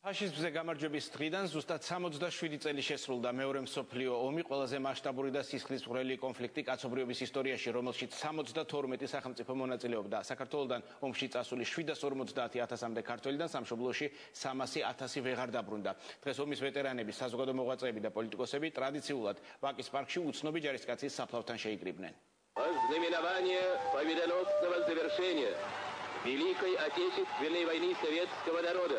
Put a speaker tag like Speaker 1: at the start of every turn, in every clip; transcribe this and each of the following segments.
Speaker 1: ფაშიზმზე გამარჯვების დღიდან ზუსტად 67 წელი შესრულდა მეორე მსოფლიო ომი, ყველაზე მასშტაბური და სისხლისმღვრელი კონფლიქტი კაცობრიობის ისტორიაში, რომელშიც 72 სახელმწიფო მონაწილეობდა. საქართველოსთან ომში წასული 750,000-მდე ქართველიდან სამშობლოში 300,000 ვეღარ დაბრუნდა. დღეს ომის ვეტერანები, საზოგადო მოღვაწეები და პოლიტიკოსები ტრადიციულად ვაკის პარკში უცნობი ჯარისკაცის საფლავთან შეიკრიბნენ.
Speaker 2: Великой Отечественной войны советского народа.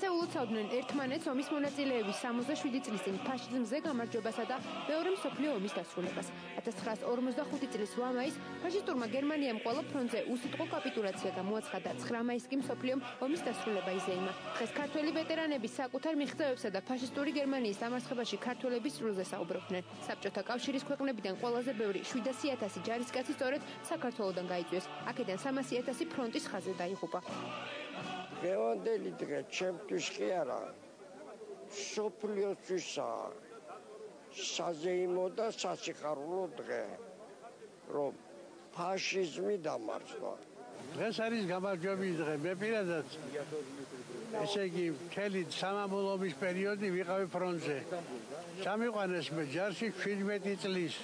Speaker 3: ასე ულოცავდნენ ერთმანეთს ომის მონაწილეების 67 წლის წინ ფაშიზმზე გამარჯვებასა და მეორე მსოფლიო ომის დასრულებას. 1945 წლის 8 მაისს ფაშისტურმა გერმანიამ ყველა ფრონტზე უსიტყვო კაპიტულაცია გამოაცხადა. 9 მაისს კი მსოფლიო ომის დასრულება იზეიმა. დღეს ქართველი ვეტერანები საკუთარ მიღწევებსა და ფაშისტური გერმანიის დამარცხებაში ქართველების სრულზე საუბრობდნენ. საბჭოთა კავშირის ქვეყნებიდან ყველაზე ბევრი 700,000 ჯარისკაცი სწორედ საქართველოსდან გაიწვიეს. აქედან 300,000 ფრონტის ხაზზე დაიღუპა.
Speaker 4: Დღევანდელი დღე ჩემთვის კი არა, მსოფლიოსთვისაა საზეიმო და სასიხარულო დღე, რომ ფაშიზმი დამარცხდა.
Speaker 5: დღეს არის გამარჯვების დღე. მე პირადად ესე იგი მთელი სამამულო ომის პერიოდი ვიყავი ფრონტზე. ჩამიყვანეს მე ჯარში 17 წლის.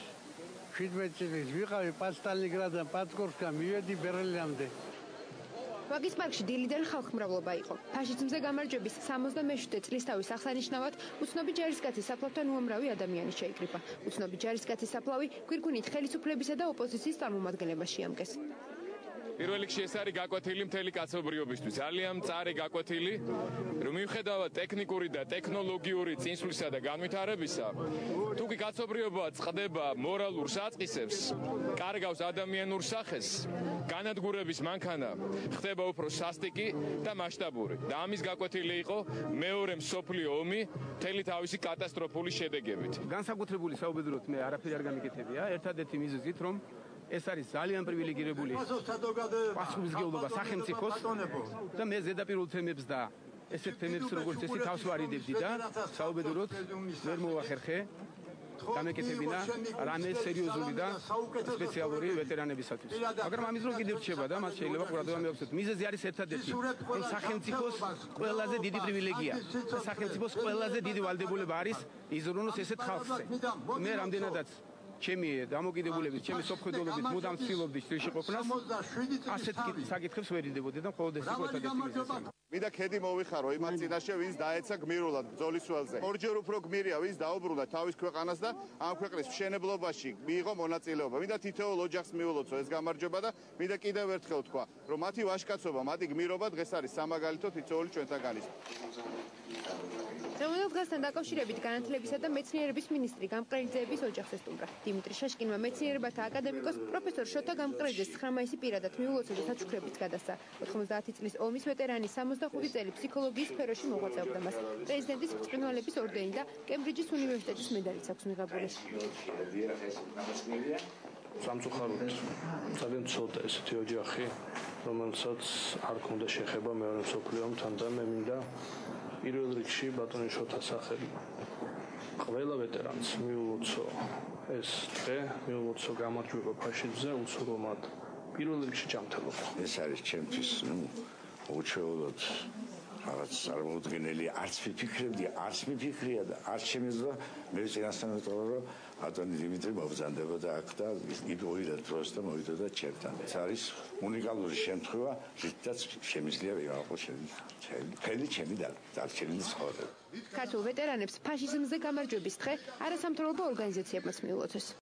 Speaker 5: ვიყავი პატსტალინგრადიდან პატკორსკიდან მივედი ბერლინამდე.
Speaker 3: ვაკის პარკში დილიდან ხალხმრავლობა იყო. ფაშიზმზე გამარჯვების 67 წლისთავის აღსანიშნავად უცნობი ჯარისკაცის საფლავთან უამრავი ადამიანი შეიკრიბა. უცნობი ჯარისკაცის საფლავი გვირგვინით ხელისუფლებისა და ოპოზიციის წარმომადგენლებას შეამკეს.
Speaker 6: პირველ რიგში ეს არის გაკვეთილი მთელი კაცობრიობისთვის. ძალიან მწარი გაკვეთილი, რომ მიუხედავად ტექნიკური და ტექნოლოგიური წინსვლისა და განვითარებისა, თუკი კაცობრიობა წყდება მორალურ საწყისებს, კარგავს ადამიანურ სახეს, განადგურების მანქანა ხდება უფრო სასტიკი და მასშტაბური. და ამის გაკვეთილი იყო მეორე მსოფლიო ომი მთელი თავისი კატასტროფული შედეგებით.
Speaker 7: განსაკუთრებული საუბედუროთ მე არაფერი არ გამიკეთებია, ერთადერთი მიზეზით, რომ ეს არის ძალიან პრივილეგირებული პასუხისმგებლობა სახელმწიფოს და მე ზედაპირულ თემებს და ესეთ თემებს როგორც ესე თავს ვარიდებდი და საუბედუროთ ვერ მოვახერხე გამეკეთებინა რამე სერიოზული და სპეციალური ვეტერანებისათვის. მაგრამ ამის დრო კიდევ რჩება და მას შეიძლება ყურადღება მიაქცევთ. მიზეზი არის ერთადერთი, რომ სახელმწიფოს ყველაზე დიდი პრივილეგია და სახელმწიფოს ყველაზე დიდი ვალდებულება არის იზრუნოს ესეთ ხალხზე. მე რამდენადაც ჩემი დამოკიდებულებით, ჩემი სოფხედულობით მუდამ ვცდილობდი შრიში ყოფნას, ასეთ საკითხებს ვერ იდებოდი და მხოლოდ ეს იყო ერთადერთი მიზეზი.
Speaker 8: მინდა ქედი მოვიხარო იმათ წინაშე, ვინც დაეცა გმირულად ბრძოლის ველზე. ორჯერ უფრო გმირია, ვინც დაუბრუნდა თავის ქვეყანას და ამ ქვეყნის მშენებლობაში მიიღო მონაწილეობა. მინდა თითოეულ ოჯახს მიულოცო ეს გამარჯვება და მინდა კიდევ ერთხელ თქვა, რომ მათი ვაჟკაცობა, მათი გმირობა დღეს არის სამაგალითო თითოეული ჩვენთაგანის.
Speaker 3: რომელთა დღესთან დაკავშირებით განათლებისა და მეცნიერების მინისტრი გამყრელიძეების ოჯახს ესტუმრა. დიმიტრი შაშკინმა მეცნიერებათა აკადემიკოს პროფესორ შოთა გამყრელიძეს 9 მაისი პირადად მიულოცა და საჩუქრებით გადასცა. 90 წლის ომის ვეტერანი 65 წელი ფსიქოლოგიის სფეროში მოღვაწეობდა მას. პრეზიდენტის ბრწყინვალების ორდენი და კემბრიჯის უნივერსიტეტის მედალიც აქვს მიღებული.
Speaker 9: სამწუხაროდ ძალიან ცოტა ესეთი ოჯახი, რომელსაც არ ქონდა შეხება მეორე მსოფლიო ომთან და მე მინდა პირველ რიგში ბატონი შოთას სახელი ყველა ვეტერანს მიულოცო ეს დღე, მიულოცო გამარჯვება ფაშიზმზე, უსურვომად პირველ რიგში ჯანმრთელობა.
Speaker 4: ეს არის ჩემთვის, უჩვეულოდ რაღაც წარმოუდგენელი, არც ვიფიქრებდი, არც მიფიქრია და არც შემიძლია მე წინასწარ ვიტყოდი, რომ ბატონი დიმიტრი მობრძანდება და აქ და იდოილად პროსტა მოვიდოდა ჩემთან. ეს არის უნიკალური შემთხვევა, რითაც შემიძლია ვიყავ ჩემი დარჩენილი ცხოვრება.
Speaker 3: ქართულ ვეტერანებს ფაშიზმზე გამარჯვების დღე არასამთავრობო ორგანიზაციებმაც მიულოცეს.